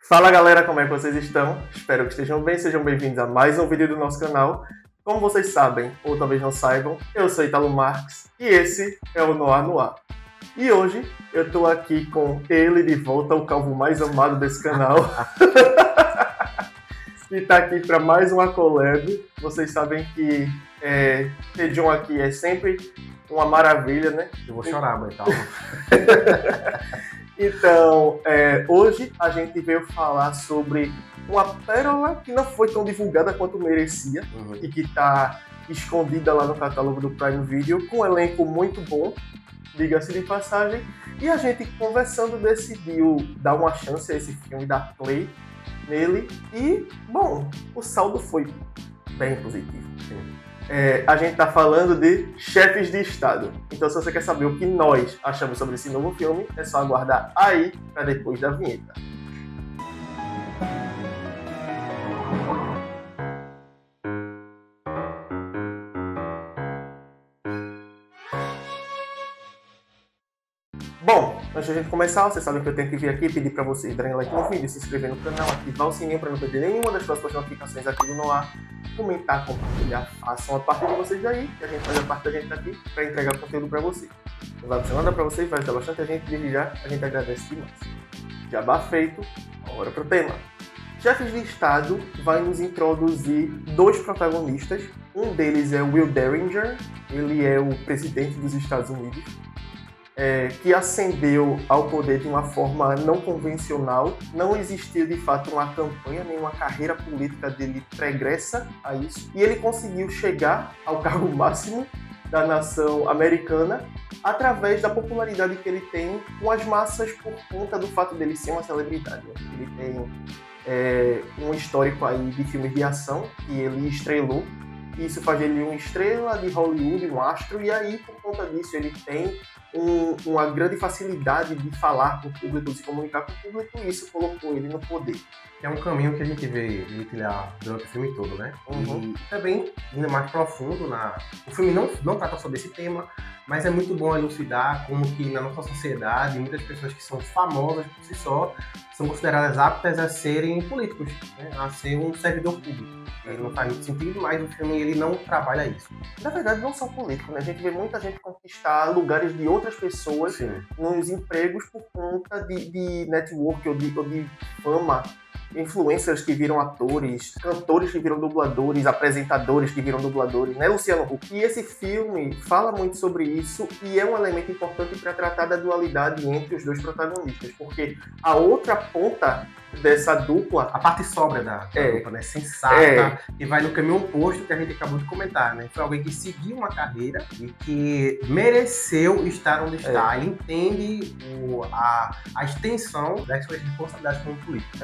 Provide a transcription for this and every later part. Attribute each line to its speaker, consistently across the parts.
Speaker 1: Fala galera, como é que vocês estão? Espero que estejam bem, sejam bem-vindos a mais um vídeo do nosso canal. Como vocês sabem, ou talvez não saibam, eu sou Italo Marques e esse é o Noir no Ar. E hoje eu tô aqui com ele de volta, o calvo mais amado desse canal. E tá aqui para mais uma collab. Vocês sabem que ter John aqui é sempre uma maravilha, né?
Speaker 2: Eu vou chorar, mas tá.
Speaker 1: Então, hoje a gente veio falar sobre uma pérola que não foi tão divulgada quanto merecia e que está escondida lá no catálogo do Prime Video, com um elenco muito bom, diga-se de passagem, e a gente conversando decidiu dar uma chance a esse filme, dar play nele, e, bom, o saldo foi bem positivo. A gente tá falando de Chefes de Estado. Então, se você quer saber o que nós achamos sobre esse novo filme, é só aguardar aí para depois da vinheta. Bom, antes de a gente começar, vocês sabem que eu tenho que vir aqui e pedir para vocês darem like no vídeo, se inscrever no canal, ativar o sininho para não perder nenhuma das próximas notificações aqui do Noir, comentar, compartilhar, façam a parte de vocês daí, que a gente faz a parte da gente aqui para entregar conteúdo para vocês. Não vai funcionar para vocês, vai ajudar bastante a gente, desde já a gente agradece demais. Jabá feito, bora pro tema. Chefes de Estado vai nos introduzir dois protagonistas, um deles é Will Derringer, ele é o presidente dos Estados Unidos, que ascendeu ao poder de uma forma não convencional. Não existia de fato uma campanha nem uma carreira política dele pregressa a isso, e ele conseguiu chegar ao cargo máximo da nação americana através da popularidade que ele tem com as massas por conta do fato dele ser uma celebridade. Ele tem um histórico aí de filmes de ação que ele estrelou. Isso faz ele uma estrela de Hollywood, um astro, e aí, por conta disso, ele tem uma grande facilidade de falar com o público, de se comunicar com o público, e isso colocou ele no poder.
Speaker 2: É um caminho que a gente vê ele trilhar durante o filme todo, né? E também, ainda mais profundo, o filme não trata sobre esse tema, mas é muito bom elucidar como que na nossa sociedade, muitas pessoas que são famosas por si só, são consideradas aptas a serem políticos, né? A ser um servidor público. Ele não faz muito sentido, mas o filme ele não trabalha isso.
Speaker 1: Na verdade, não são políticos, né? A gente vê muita gente conquistar lugares de outras pessoas. Sim. Nos empregos por conta de network ou de fama. Influencers que viram atores, cantores que viram dubladores, apresentadores que viram dubladores, né, Luciano Huck? E esse filme fala muito sobre isso e é um elemento importante para tratar da dualidade entre os dois protagonistas, porque a outra ponta dessa dupla...
Speaker 2: A parte sóbria da dupla, né, sensata, e vai no caminho oposto que a gente acabou de comentar, né? Foi alguém que seguiu uma carreira e que mereceu estar onde está. Ele entende a extensão das suas responsabilidades como político.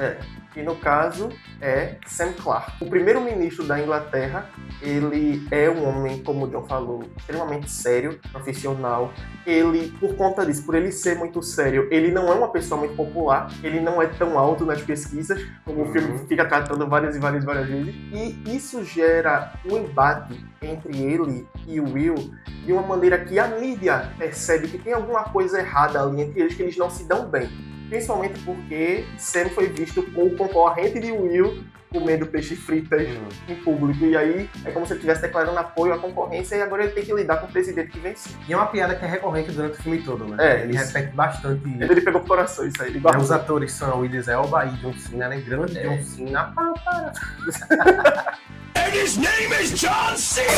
Speaker 1: Que no caso é Sam Clark. O primeiro-ministro da Inglaterra, ele é um homem, como o John falou, extremamente sério, profissional. Ele, por conta disso, por ele ser muito sério, ele não é uma pessoa muito popular, ele não é tão alto nas pesquisas, como o filme fica tratando várias vezes. E isso gera um embate entre ele e o Will de uma maneira que a mídia percebe que tem alguma coisa errada ali entre eles, que eles não se dão bem. Principalmente porque Sam foi visto como o concorrente de Will comendo peixe fritas em público. E aí é como se ele estivesse declarando apoio à concorrência e agora ele tem que lidar com o presidente que venceu.
Speaker 2: E é uma piada que é recorrente durante o filme todo, né? Ele repete bastante.
Speaker 1: Ele pegou pro coração isso aí.
Speaker 2: Os atores são o Idris Elba e John Cena, né? Grande John Cena.
Speaker 3: And his name is John Cena!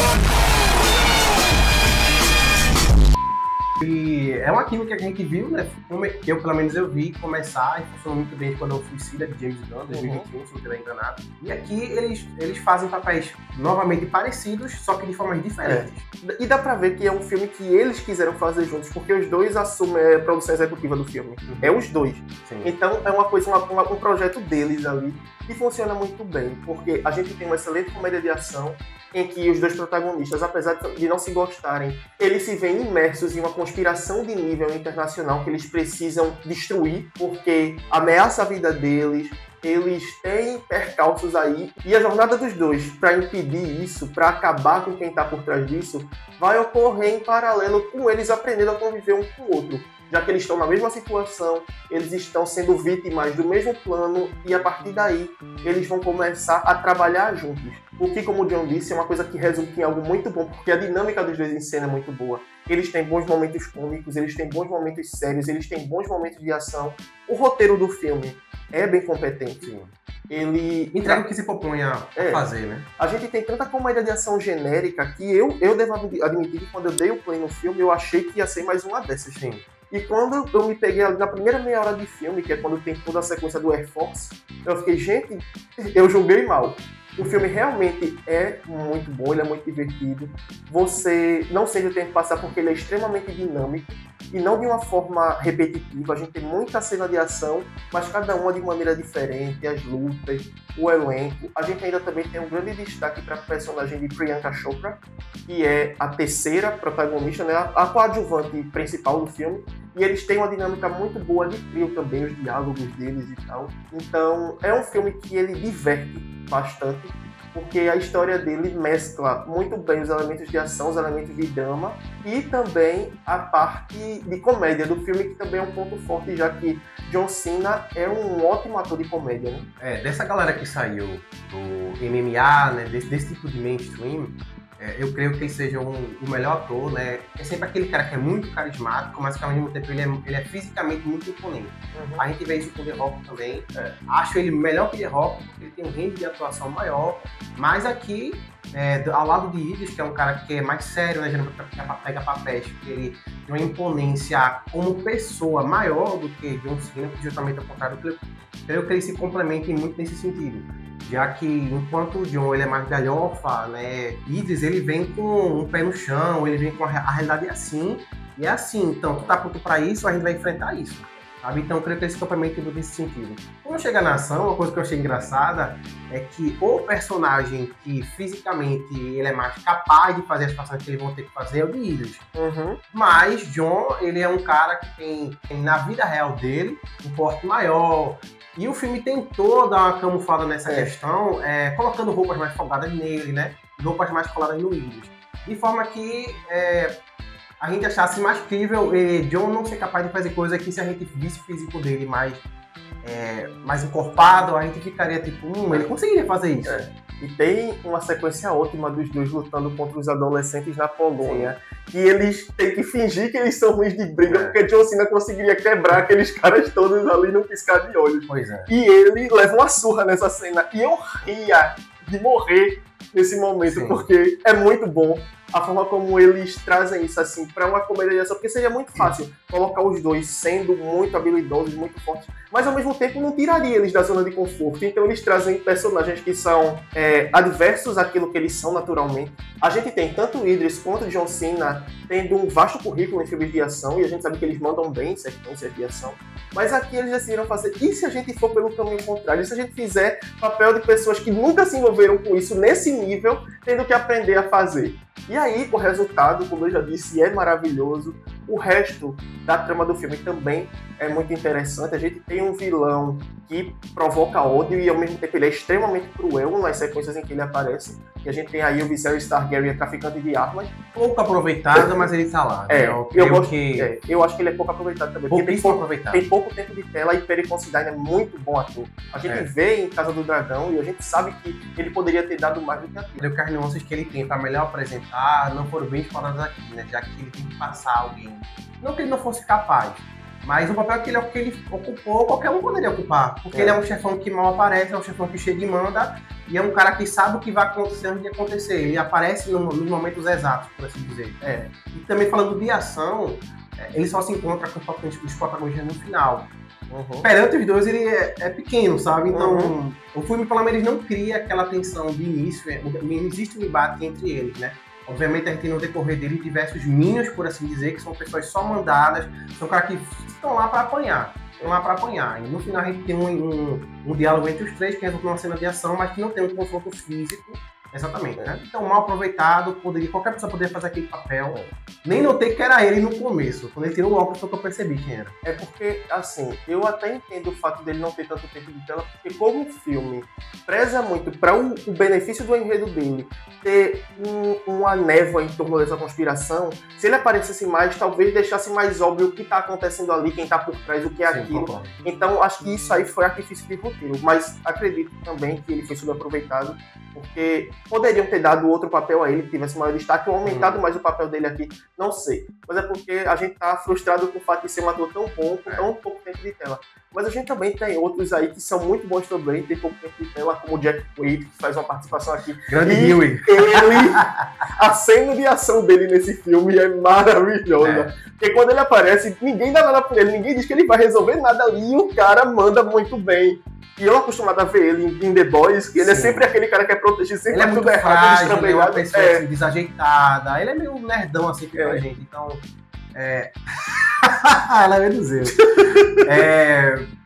Speaker 2: E é uma química que a gente viu, né? Que eu, pelo menos, eu vi começar e funcionou muito bem quando eu fui Suicida de James Gunn, 2021, se não estiver enganado. E aqui eles fazem papéis novamente parecidos, só que de formas diferentes.
Speaker 1: E dá pra ver que é um filme que eles quiseram fazer juntos, porque os dois assumem a produção executiva do filme. É os dois. Sim. Então é uma coisa, um projeto deles ali. E funciona muito bem, porque a gente tem uma excelente comédia de ação em que os dois protagonistas, apesar de não se gostarem, eles se veem imersos em uma conspiração de nível internacional que eles precisam destruir, porque ameaça a vida deles, eles têm percalços aí, e a jornada dos dois para impedir isso, para acabar com quem está por trás disso, vai ocorrer em paralelo com eles aprendendo a conviver um com o outro. já que eles estão na mesma situação, eles estão sendo vítimas do mesmo plano e a partir daí eles vão começar a trabalhar juntos. O que, como o John disse, é uma coisa que resulta em algo muito bom, porque a dinâmica dos dois em cena é muito boa. Eles têm bons momentos cômicos, eles têm bons momentos sérios, eles têm bons momentos de ação. O roteiro do filme é bem competente. Ele
Speaker 2: entrega o que se propõe a fazer, né?
Speaker 1: A gente tem tanta comédia de ação genérica que eu devo admitir que quando eu dei o play no filme, eu achei que ia ser mais uma dessas.
Speaker 2: Sim.
Speaker 1: E quando eu me peguei ali na primeira meia hora de filme, que é quando tem toda a sequência do Air Force, eu fiquei, gente, eu julguei mal. O filme realmente é muito bom, ele é muito divertido. Você não sente o tempo passar porque ele é extremamente dinâmico e não de uma forma repetitiva. A gente tem muita cena de ação, mas cada uma de maneira diferente, as lutas, o elenco. A gente ainda também tem um grande destaque para a personagem de Priyanka Chopra, que é a terceira protagonista, né, a coadjuvante principal do filme. E eles têm uma dinâmica muito boa de trio também, os diálogos deles e tal. Então, é um filme que ele diverte bastante, porque a história dele mescla muito bem os elementos de ação, os elementos de drama e também a parte de comédia do filme, que também é um ponto forte, já que John Cena é um ótimo ator de comédia, né?
Speaker 2: Dessa galera que saiu do MMA, né, desse tipo de mainstream, eu creio que ele seja o melhor ator, né? É sempre aquele cara que é muito carismático, mas que ao mesmo tempo ele é fisicamente muito imponente. Uhum. A gente vê isso com o The Rock também. Acho ele melhor que o The Rock, porque ele tem um range de atuação maior. Mas aqui, ao lado de Idris, que é um cara que é mais sério, né? Pega papéis, porque ele tem uma imponência como pessoa maior do que John Cena, que justamente ao contrário, eu creio que eles se complementem muito nesse sentido. Já que enquanto o John ele é mais galhofa, né, Idris ele vem com um pé no chão, ele vem com a realidade é assim, e é assim, então tu tá pronto pra isso, a gente vai enfrentar isso, sabe? Então eu creio que esse complemento é nesse sentido. Quando chega na ação, uma coisa que eu achei engraçada é que o personagem que fisicamente ele é mais capaz de fazer as ações que eles vão ter que fazer é o de Idris.
Speaker 1: Uhum.
Speaker 2: Mas John, ele é um cara que tem na vida real dele um porte maior. E o filme tentou dar uma camuflada nessa questão, colocando roupas mais folgadas nele, né? Roupas mais coladas no Idris. De forma que a gente achasse mais crível John não ser capaz de fazer coisa que se a gente visse o físico dele mais encorpado, a gente ficaria tipo, ele conseguiria fazer isso.
Speaker 1: E tem uma sequência ótima dos dois lutando contra os adolescentes na Polônia. E eles têm que fingir que eles são ruins de briga, porque John Cena conseguiria quebrar aqueles caras todos ali num piscar de olhos.
Speaker 2: Pois é.
Speaker 1: E ele leva uma surra nessa cena. E eu ria de morrer nesse momento, porque é muito bom a forma como eles trazem isso assim para uma comédia de ação, porque seria muito fácil colocar os dois sendo muito habilidosos, muito fortes, mas ao mesmo tempo não tiraria eles da zona de conforto. Então eles trazem personagens que são adversos àquilo que eles são naturalmente. A gente tem tanto o Idris quanto o John Cena tendo um vasto currículo em filmes de ação, e a gente sabe que eles mandam bem em sequências de ação, mas aqui eles decidiram fazer, e se a gente for pelo caminho contrário, e se a gente fizer papel de pessoas que nunca se envolveram com isso nesse nível, tendo que aprender a fazer? E aí, o resultado, como eu já disse, é maravilhoso. O resto da trama do filme também é muito interessante. A gente tem um vilão que provoca ódio e, ao mesmo tempo, ele é extremamente cruel nas sequências em que ele aparece. E a gente tem aí o Viserys Targaryen, traficante de armas.
Speaker 2: Pouco aproveitado, mas ele tá lá. Né?
Speaker 1: Eu acho que ele é pouco aproveitado também. Porque tem pouco tempo de tela e Perry Considine é muito bom ator. A gente vê em Casa do Dragão e a gente sabe que ele poderia ter dado mais do que aquilo.
Speaker 2: E as nuances que ele tem para melhor apresentar não foram bem exploradas aqui, né? Já que ele tem que passar alguém. Não que ele não fosse capaz, mas o papel que ele ocupou, qualquer um poderia ocupar. Porque ele é um chefão que mal aparece, é um chefão que chega e manda, e é um cara que sabe o que vai acontecer antes de acontecer. Ele aparece nos momentos exatos, por assim dizer. E também falando de ação, ele só se encontra com os protagonistas no final. Uhum. Perante os dois, ele é pequeno, sabe? Então, o filme, pelo menos, não cria aquela tensão de início. Não existe um embate entre eles, né? Obviamente, a gente tem no decorrer dele diversos minions, por assim dizer, que são pessoas só mandadas, são caras que estão lá para apanhar. E no final, a gente tem um diálogo entre os três, que resulta numa cena de ação, mas que não tem um confronto físico Exatamente, né? Então, mal aproveitado, qualquer pessoa poderia fazer aquele papel. Nem notei que era ele no começo. Quando ele tirou o óculos, foi que eu percebi quem era.
Speaker 1: É porque, assim, eu até entendo o fato dele não ter tanto tempo de tela, porque como o filme preza muito para o benefício do enredo dele ter uma névoa em torno dessa conspiração, se ele aparecesse mais, talvez deixasse mais óbvio o que tá acontecendo ali, quem tá por trás, o que é aquilo.
Speaker 2: Concordo.
Speaker 1: Então, acho que isso aí foi artifício de roteiro, mas acredito também que ele foi subaproveitado, porque poderiam ter dado outro papel a ele, que tivesse maior destaque, ou aumentado mais o papel dele aqui, não sei. Mas é porque a gente tá frustrado com o fato de ser um ator tão bom, com tão pouco tempo de tela. Mas a gente também tem outros aí que são muito bons também, tem pouco tempo de tela, como o Jack Quaid, que faz uma participação aqui.
Speaker 2: Grande Huey.
Speaker 1: A cena de ação dele nesse filme é maravilhosa. Porque quando ele aparece, ninguém dá nada por ele, ninguém diz que ele vai resolver nada ali, e o cara manda muito bem. E eu acostumado a ver ele em The Boys, que ele é sempre aquele cara que é protegido, sempre
Speaker 2: ele é muito
Speaker 1: tudo
Speaker 2: frágil, ele é uma pessoa
Speaker 1: é.
Speaker 2: assim, desajeitada, ele é meio nerdão assim que a gente, então... Ela é dizer.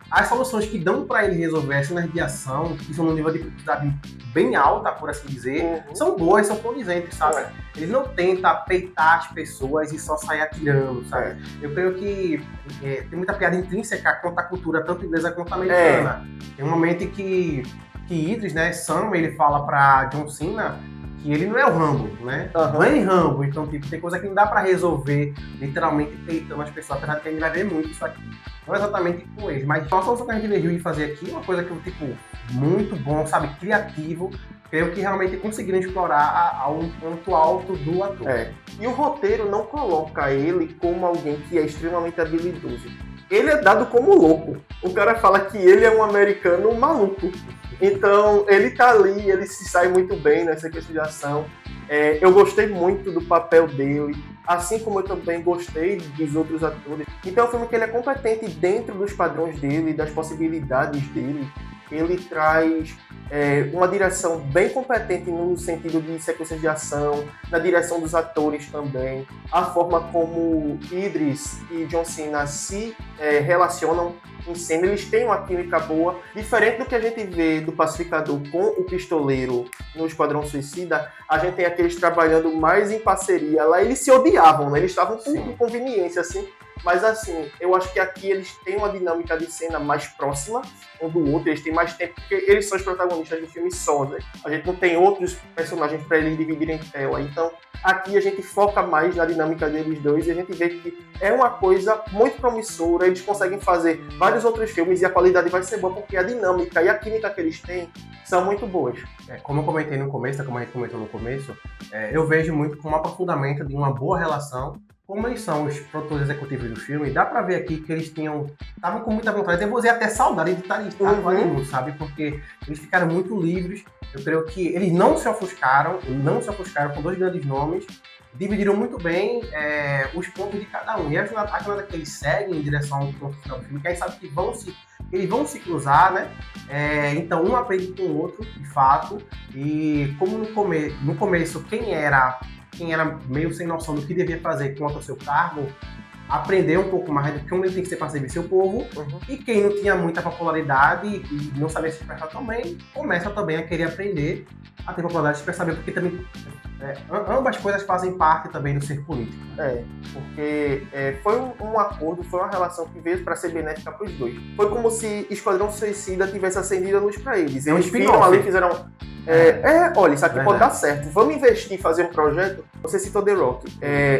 Speaker 2: As soluções que dão pra ele resolver essa cenas de ação, que são num nível de complexidade bem alta, por assim dizer, são boas, são condizentes, sabe? Ele não tenta peitar as pessoas e só sair atirando, sabe? Eu creio que tem muita piada intrínseca quanto à cultura, tanto inglesa quanto americana. Tem um momento em que Idris, né, Sam, ele fala pra John Cena que ele não é o Rambo, né? Não é Rambo, então tipo, tem coisa que não dá pra resolver literalmente peitando as pessoas, apesar de que a gente vai ver muito isso aqui. Não exatamente com eles, mas a solução que a gente veio de fazer aqui é uma coisa que, tipo, muito bom, sabe? Criativo. Creio que realmente conseguiram explorar a um ponto alto do ator.
Speaker 1: E o roteiro não coloca ele como alguém que é extremamente habilidoso. Ele é dado como louco. O cara fala que ele é um americano maluco. Então, ele tá ali, ele se sai muito bem nessa questão de ação. Eu gostei muito do papel dele, assim como eu também gostei dos outros atores. Então é um filme que ele é competente dentro dos padrões dele, das possibilidades dele. Ele traz uma direção bem competente no sentido de sequências de ação, na direção dos atores também, a forma como Idris e John Cena se relacionam em cena, eles têm uma química boa, diferente do que a gente vê do Pacificador com o Pistoleiro no Esquadrão Suicida. A gente tem aqueles trabalhando mais em parceria, lá eles se odiavam, né? Eles estavam com conveniência, assim. Mas assim, eu acho que aqui eles têm uma dinâmica de cena mais próxima um do outro, eles têm mais tempo, porque eles são os protagonistas do filme só, né? A gente não tem outros personagens para eles dividirem tela, então aqui a gente foca mais na dinâmica deles dois e a gente vê que é uma coisa muito promissora, eles conseguem fazer vários outros filmes e a qualidade vai ser boa porque a dinâmica e a química que eles têm são muito boas.
Speaker 2: Como eu comentei no começo, como a gente comentou no começo, eu vejo muito como um aprofundamento de uma boa relação. Como eles são os produtores executivos do filme, dá pra ver aqui que eles estavam com muita vontade, eu vou dizer até saudade de estar atuando, sabe? Porque eles ficaram muito livres. Eu creio que eles não se ofuscaram com dois grandes nomes, dividiram muito bem os pontos de cada um. E a jornada que eles seguem em direção ao ponto final do filme, que aí sabe que eles vão se cruzar, né? Então um aprende com o outro, de fato. E como no começo quem era meio sem noção do que devia fazer quanto ao seu cargo, aprender um pouco mais de como ele tem que ser para servir seu povo, e quem não tinha muita popularidade e não sabia se expressar também, começa também a querer aprender a ter popularidade e se expressar bem, porque também ambas coisas fazem parte também do ser político.
Speaker 1: Porque foi um acordo, foi uma relação que veio para ser benéfica para os dois. Foi como se Esquadrão Suicida tivesse acendido a luz para eles. Eles viram ali, fizeram... olha, isso aqui pode dar certo. Vamos investir em fazer um projeto. Você citou The Rock.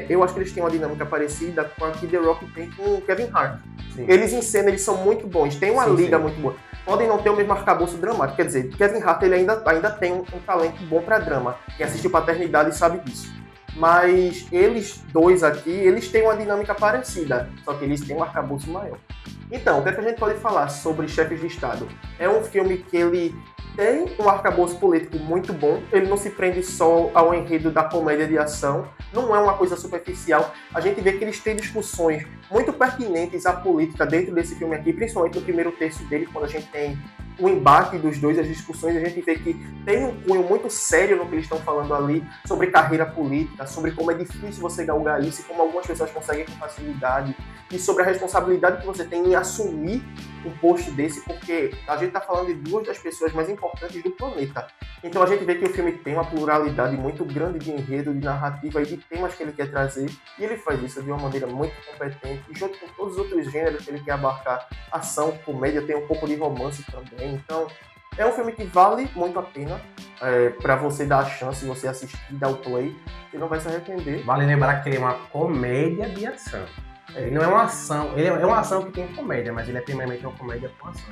Speaker 1: Eu acho que eles têm uma dinâmica parecida com a que The Rock tem com o Kevin Hart. Sim. Eles em cena, eles são muito bons. Tem uma liga muito boa. Podem não ter o mesmo arcabouço dramático. Quer dizer, Kevin Hart ele ainda tem um talento bom para drama. Quem assistiu Paternidade sabe disso. Mas eles dois aqui, eles têm uma dinâmica parecida. Só que eles têm um arcabouço maior. Então, o que a gente pode falar sobre Chefes de Estado? É um filme que ele tem um arcabouço político muito bom, ele não se prende só ao enredo da comédia de ação, não é uma coisa superficial, a gente vê que eles têm discussões muito pertinentes à política dentro desse filme aqui, principalmente no primeiro terço dele, quando a gente tem o embate dos dois, as discussões, a gente vê que tem um cunho muito sério no que eles estão falando ali, sobre carreira política, sobre como é difícil você galgar isso e como algumas pessoas conseguem com facilidade. e sobre a responsabilidade que você tem em assumir um post desse, porque a gente está falando de duas das pessoas mais importantes do planeta. Então a gente vê que o filme tem uma pluralidade muito grande de enredo, de narrativa e de temas que ele quer trazer, e ele faz isso de uma maneira muito competente, e junto com todos os outros gêneros que ele quer abarcar, ação, comédia, tem um pouco de romance também. Então é um filme que vale muito a pena para você dar a chance, você assistir, dar o play, você não vai se arrepender.
Speaker 2: Vale lembrar que ele é uma comédia de ação. Ele não é uma ação, ele é uma ação que tem comédia, mas ele é primeiramente uma comédia com ação.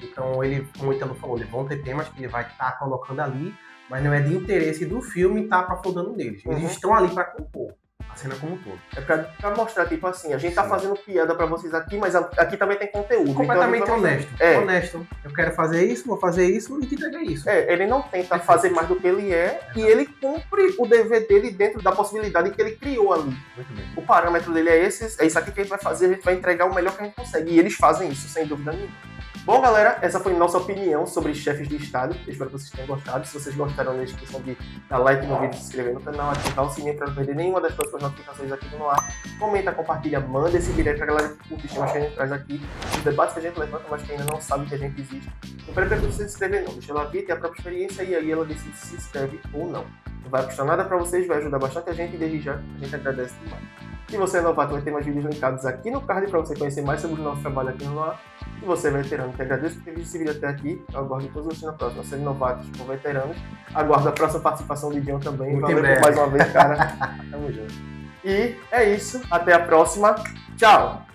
Speaker 2: Então ele, como o Italo falou, eles vão ter temas que ele vai estar colocando ali, mas não é de interesse do filme estar aprofundando neles. Eles estão ali para compor a cena como um todo.
Speaker 1: É pra mostrar, tipo assim, a gente tá fazendo piada pra vocês aqui, mas aqui também tem conteúdo.
Speaker 2: Completamente
Speaker 1: então
Speaker 2: honesto. Honesto. Eu quero fazer isso, vou fazer isso e te entregar isso.
Speaker 1: Ele não tenta fazer mais do que ele é, e ele cumpre o dever dele dentro da possibilidade que ele criou ali. Muito bem. O parâmetro dele é esse, é isso aqui que a gente vai fazer, a gente vai entregar o melhor que a gente consegue. E eles fazem isso, sem dúvida nenhuma. Bom, galera, essa foi nossa opinião sobre Chefes de Estado. Eu espero que vocês tenham gostado. Se vocês gostaram, não esqueçam de dar like no vídeo, se inscrever no canal, ativar o sininho para não perder nenhuma das próximas notificações aqui no ar. Comenta, compartilha, manda esse vídeo aí pra galera que curte os temas que a gente traz aqui, os debates que a gente levanta, mas que ainda não sabe que a gente existe. Não precisa você se inscrever não, deixa ela vir, ter a própria experiência e aí ela decide se inscreve ou não. Não vai custar nada para vocês, vai ajudar bastante a gente e desde já a gente agradece demais. Se você é novato, vai ter mais vídeos linkados aqui no card para você conhecer mais sobre o nosso trabalho aqui no ar. Se você é veterano, que agradeço por ter visto esse vídeo até aqui. Eu aguardo todos vocês na próxima. Sendo novatos ou veteranos, aguardo a próxima participação de John também.
Speaker 2: Muito
Speaker 1: Valeu por mais uma vez, cara. Tamo junto. E é isso. Até a próxima. Tchau!